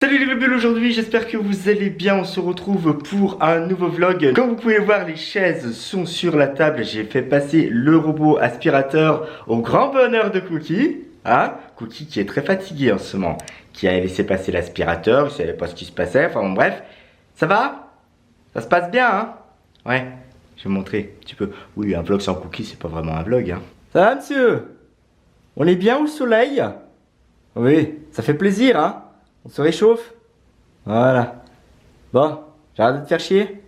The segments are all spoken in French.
Salut les globules, aujourd'hui j'espère que vous allez bien, on se retrouve pour un nouveau vlog. Comme vous pouvez le voir, les chaises sont sur la table, j'ai fait passer le robot aspirateur au grand bonheur de Cookie. Hein, Cookie qui est très fatigué en ce moment, qui a laissé passer l'aspirateur, il savait pas ce qui se passait, enfin bon, bref. Ça va? Ça se passe bien hein? Ouais, je vais vous montrer un petit peu. Oui, un vlog sans Cookie c'est pas vraiment un vlog hein. Ça va monsieur? On est bien au soleil? Oui, ça fait plaisir hein? On se réchauffe. Voilà. Bon, j'arrête de te faire chier.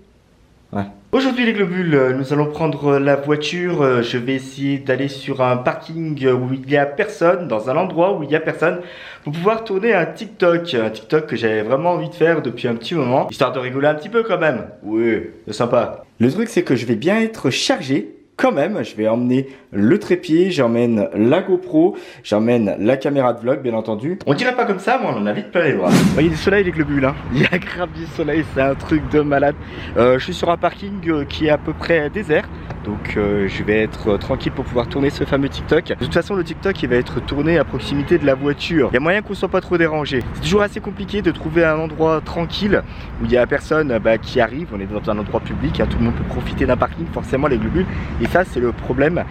Ouais. Aujourd'hui les globules, nous allons prendre la voiture. Je vais essayer d'aller sur un parking où il n'y a personne, dans un endroit où il n'y a personne, pour pouvoir tourner un TikTok. Un TikTok que j'avais vraiment envie de faire depuis un petit moment, histoire de rigoler un petit peu quand même. Oui, c'est sympa. Le truc c'est que je vais bien être chargé. Quand même, je vais emmener le trépied, j'emmène la GoPro, j'emmène la caméra de vlog bien entendu. On dirait pas comme ça, mais on en a vite plein les bras. Il y a du soleil les globules, hein. Il y a grave du soleil, c'est un truc de malade. Je suis sur un parking qui est à peu près désert. Donc je vais être tranquille pour pouvoir tourner ce fameux TikTok. De toute façon le TikTok il va être tourné à proximité de la voiture. Il y a moyen qu'on soit pas trop dérangé. C'est toujours assez compliqué de trouver un endroit tranquille où il y a personne qui arrive. On est dans un endroit public, hein. Tout le monde peut profiter d'un parking forcément les globules. Et ça c'est le problème.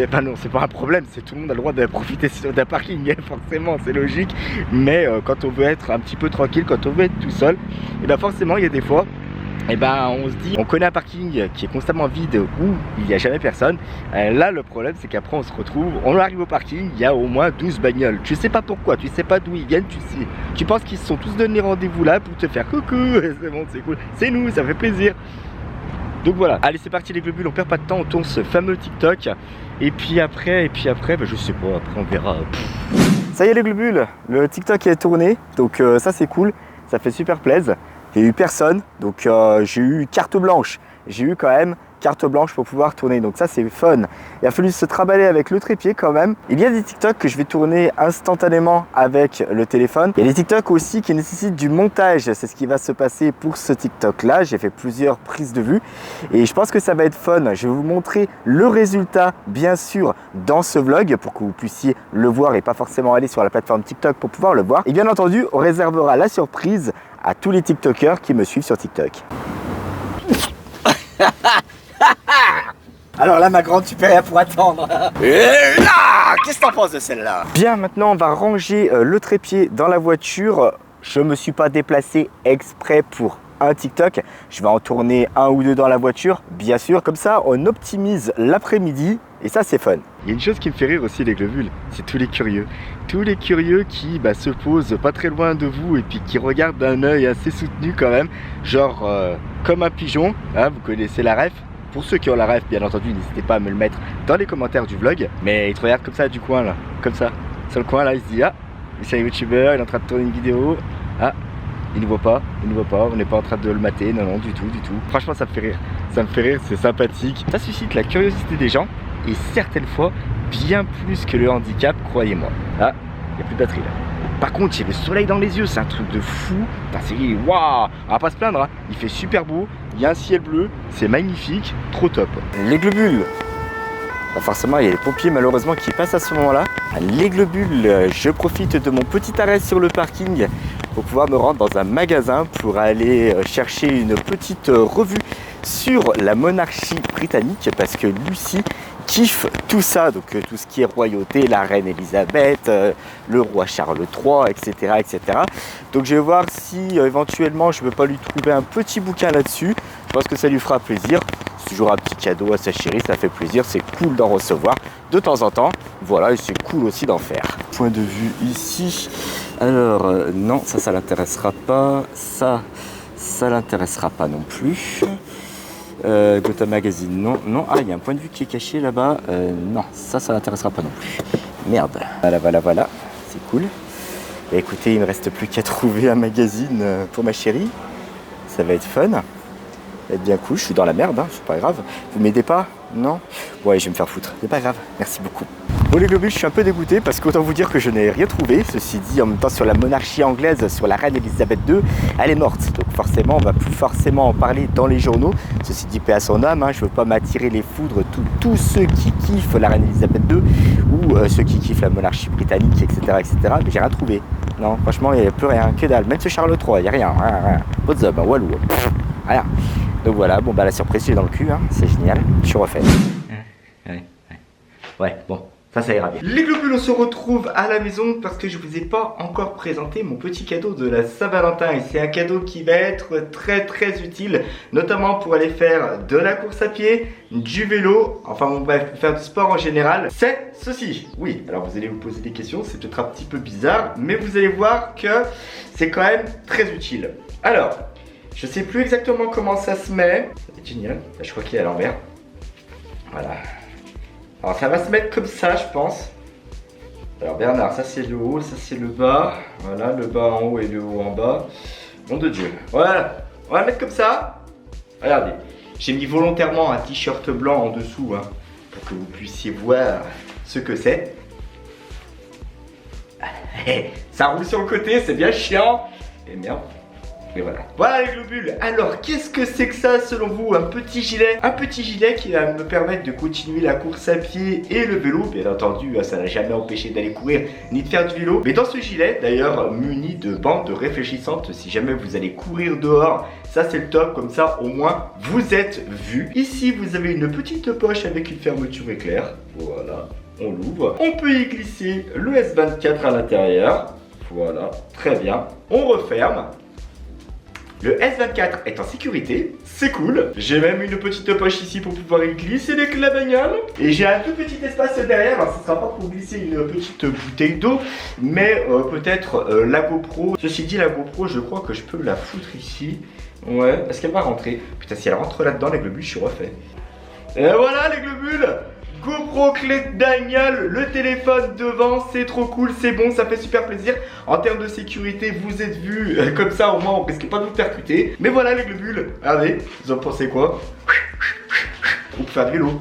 Enfin non c'est pas un problème, c'est tout le monde a le droit de profiter d'un parking forcément c'est logique. Mais quand on veut être un petit peu tranquille, quand on veut être tout seul, et bien forcément il y a des fois et on se dit, on connaît un parking qui est constamment vide où il n'y a jamais personne. Là le problème c'est qu'après on se retrouve, on arrive au parking, il y a au moins 12 bagnoles. Tu sais pas pourquoi, tu sais pas d'où ils viennent, tu penses qu'ils se sont tous donné rendez-vous là pour te faire coucou, c'est bon, c'est cool, c'est nous, ça fait plaisir. Donc voilà, allez c'est parti les globules, on perd pas de temps, on tourne ce fameux TikTok. Et puis après, je sais pas, après on verra. Ça y est les globules, le TikTok est tourné, donc ça c'est cool, ça fait super plaisir. Il n'y a eu personne, donc j'ai eu carte blanche. J'ai eu quand même carte blanche pour pouvoir tourner, donc ça c'est fun. Il a fallu se trimballer avec le trépied quand même. Il y a des TikTok que je vais tourner instantanément avec le téléphone. Il y a des TikTok aussi qui nécessitent du montage, c'est ce qui va se passer pour ce TikTok là. J'ai fait plusieurs prises de vue et je pense que ça va être fun. Je vais vous montrer le résultat bien sûr dans ce vlog pour que vous puissiez le voir et pas forcément aller sur la plateforme TikTok pour pouvoir le voir. Et bien entendu, on réservera la surprise à tous les TikTokers qui me suivent sur TikTok. Alors là ma grande, tu peux rien pour attendre. Et là, qu'est-ce que t'en penses de celle-là? Bien, maintenant on va ranger le trépied dans la voiture. Je me suis pas déplacé exprès pour un TikTok. Je vais en tourner un ou deux dans la voiture, bien sûr. Comme ça on optimise l'après-midi et ça c'est fun. Il y a une chose qui me fait rire aussi les globules, c'est tous les curieux. Tous les curieux qui se posent pas très loin de vous et puis qui regardent d'un œil assez soutenu quand même. Genre comme un pigeon, hein, vous connaissez la ref. Pour ceux qui ont la ref, bien entendu, n'hésitez pas à me le mettre dans les commentaires du vlog. Mais il te regarde comme ça du coin là, comme ça. Sur le coin là, il se dit ah, c'est un youtubeur, il est en train de tourner une vidéo. Ah, il ne voit pas, on n'est pas en train de le mater, non, du tout. Franchement, ça me fait rire, c'est sympathique. Ça suscite la curiosité des gens et certaines fois, bien plus que le handicap, croyez-moi. Ah, il n'y a plus de batterie là. Par contre, j'ai le soleil dans les yeux, c'est un truc de fou. C'est waouh, on va pas se plaindre, hein. Il fait super beau, il y a un ciel bleu, c'est magnifique, trop top. Les globules. Forcément, il y a les pompiers malheureusement qui passent à ce moment-là. Les globules, je profite de mon petit arrêt sur le parking pour pouvoir me rendre dans un magasin pour aller chercher une petite revue sur la monarchie britannique parce que Lucie kiffe tout ça, donc tout ce qui est royauté, la reine Elisabeth, le roi Charles III, etc. Donc je vais voir si éventuellement je ne peux pas lui trouver un petit bouquin là-dessus. Je pense que ça lui fera plaisir. C'est toujours un petit cadeau à sa chérie, ça fait plaisir, c'est cool d'en recevoir de temps en temps. Voilà, et c'est cool aussi d'en faire. Point de vue ici. Alors, non, ça l'intéressera pas. Ça l'intéressera pas non plus. Gotham Magazine, non. Ah, il y a un point de vue qui est caché là-bas. Non, ça l'intéressera pas non plus. Merde. Voilà. C'est cool. Et écoutez, il ne me reste plus qu'à trouver un magazine pour ma chérie. Ça va être fun. Ça va être bien cool. Je suis dans la merde, hein, c'est pas grave. Vous m'aidez pas? Non? Ouais, je vais me faire foutre. C'est pas grave. Merci beaucoup. Bon les globules, je suis un peu dégoûté parce qu'autant vous dire que je n'ai rien trouvé. Ceci dit, en même temps sur la monarchie anglaise, sur la reine Elisabeth II, elle est morte. Donc forcément, on va plus forcément en parler dans les journaux. Ceci dit, paix à son âme, hein, je veux pas m'attirer les foudres tous ceux qui kiffent la reine Elisabeth II ou ceux qui kiffent la monarchie britannique, etc. Mais j'ai rien trouvé. Non, franchement, il n'y a plus rien, que dalle. Même ce Charles III, il n'y a rien. What's up, Walou. Rien. Donc voilà, bon bah la surprise, c'est dans le cul, hein. C'est génial. Je suis refait. Ouais, bon. Ça ira bien. Les globules, on se retrouve à la maison parce que je vous ai pas encore présenté mon petit cadeau de la Saint-Valentin. Et c'est un cadeau qui va être très utile, notamment pour aller faire de la course à pied, du vélo, enfin bon, bref, pour faire du sport en général. C'est ceci. Oui, alors vous allez vous poser des questions, c'est peut-être un petit peu bizarre, mais vous allez voir que c'est quand même très utile. Alors, je sais plus exactement comment ça se met. C'est génial. Là, je crois qu'il est à l'envers. Voilà. Alors ça va se mettre comme ça, je pense. Alors Bernard, ça c'est le haut, ça c'est le bas. Voilà, le bas en haut et le haut en bas. Nom de Dieu. Voilà, on va le mettre comme ça. Regardez, j'ai mis volontairement un t-shirt blanc en dessous, hein, pour que vous puissiez voir ce que c'est. Ça roule sur le côté, c'est bien chiant. Et merde. Et voilà. Voilà les globules. Alors qu'est-ce que c'est que ça selon vous? Un petit gilet. Un petit gilet qui va me permettre de continuer la course à pied et le vélo. Bien entendu, ça n'a jamais empêché d'aller courir ni de faire du vélo. Mais dans ce gilet, d'ailleurs, muni de bandes réfléchissantes, si jamais vous allez courir dehors, ça c'est le top. Comme ça, au moins, vous êtes vu. Ici, vous avez une petite poche avec une fermeture éclair. Voilà. On l'ouvre. On peut y glisser le S24 à l'intérieur. Voilà. Très bien. On referme. Le S24 est en sécurité, c'est cool. J'ai même une petite poche ici pour pouvoir y glisser les clés de la bagnole. Et j'ai un tout petit espace derrière, alors ce sera pas pour glisser une petite bouteille d'eau, mais peut-être la GoPro. Ceci dit, la GoPro, je crois que je peux la foutre ici. Ouais, est-ce qu'elle va rentrer? Putain, si elle rentre là-dedans, les globules, je suis refait. Et voilà les globules! GoPro, clé de bagnole, le téléphone devant, c'est trop cool, c'est bon, ça fait super plaisir. En termes de sécurité, vous êtes vus, comme ça au moins on risque pas de vous percuter. Mais voilà les globules, regardez, vous en pensez quoi? Pour faire du vélo.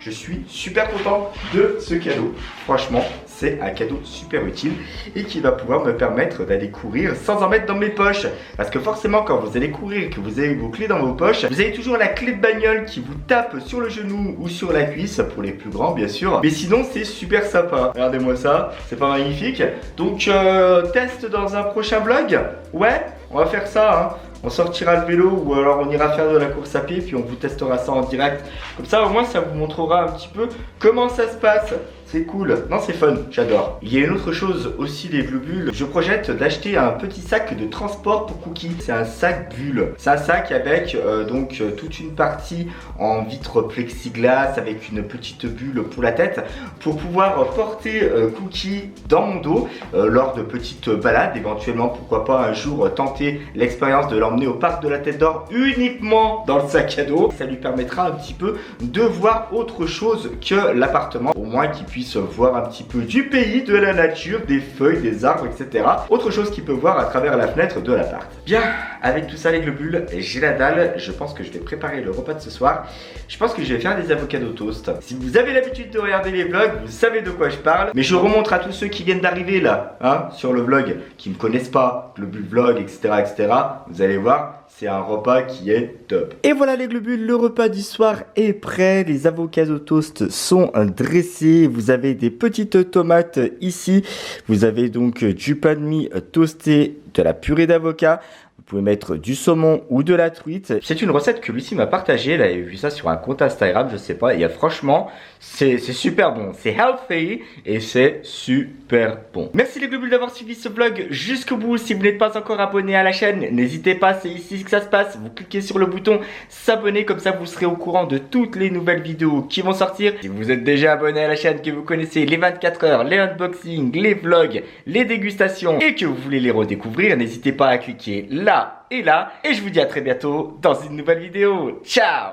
Je suis super content de ce cadeau. Franchement, c'est un cadeau super utile et qui va pouvoir me permettre d'aller courir sans en mettre dans mes poches. Parce que forcément, quand vous allez courir et que vous avez vos clés dans vos poches, vous avez toujours la clé de bagnole qui vous tape sur le genou ou sur la cuisse, pour les plus grands bien sûr. Mais sinon, c'est super sympa. Regardez-moi ça, c'est pas magnifique. Donc, test dans un prochain vlog. Ouais, on va faire ça, hein. On sortira le vélo ou alors on ira faire de la course à pied puis on vous testera ça en direct. Comme ça au moins ça vous montrera un petit peu comment ça se passe. C'est cool, non c'est fun, j'adore. Il y a une autre chose aussi les globules. Je projette d'acheter un petit sac de transport pour Cookie. C'est un sac bulle. C'est un sac avec donc toute une partie en vitre plexiglas avec une petite bulle pour la tête pour pouvoir porter Cookie dans mon dos lors de petites balades. Éventuellement pourquoi pas un jour tenter l'expérience de l'emmener au parc de la Tête d'Or uniquement dans le sac à dos. Ça lui permettra un petit peu de voir autre chose que l'appartement. Au moins qu'il puisse voir un petit peu du pays, de la nature, des feuilles, des arbres, etc. Autre chose qu'il peut voir à travers la fenêtre de l'appart. Bien, avec tout ça les globules, j'ai la dalle. Je pense que je vais préparer le repas de ce soir. Je pense que je vais faire des avocados toast. Si vous avez l'habitude de regarder les vlogs, vous savez de quoi je parle. Mais je remontre à tous ceux qui viennent d'arriver là, hein, sur le vlog, qui ne me connaissent pas, globule vlog, etc. Vous allez voir, c'est un repas qui est top. Et voilà les globules, le repas du soir est prêt. Les avocats au toast sont dressés. Vous avez des petites tomates ici. Vous avez donc du pain de mie toasté, de la purée d'avocat. Vous pouvez mettre du saumon ou de la truite. C'est une recette que Lucie m'a partagée. Elle avait vu ça sur un compte Instagram, je sais pas. Et franchement, c'est super bon. C'est healthy et c'est super bon. Merci les globules d'avoir suivi ce vlog jusqu'au bout. Si vous n'êtes pas encore abonné à la chaîne, n'hésitez pas, c'est ici que ça se passe. Vous cliquez sur le bouton s'abonner, comme ça vous serez au courant de toutes les nouvelles vidéos qui vont sortir. Si vous êtes déjà abonné à la chaîne, que vous connaissez les 24 heures, les unboxings, les vlogs, les dégustations et que vous voulez les redécouvrir, n'hésitez pas à cliquer là et là. Et je vous dis à très bientôt dans une nouvelle vidéo. Ciao!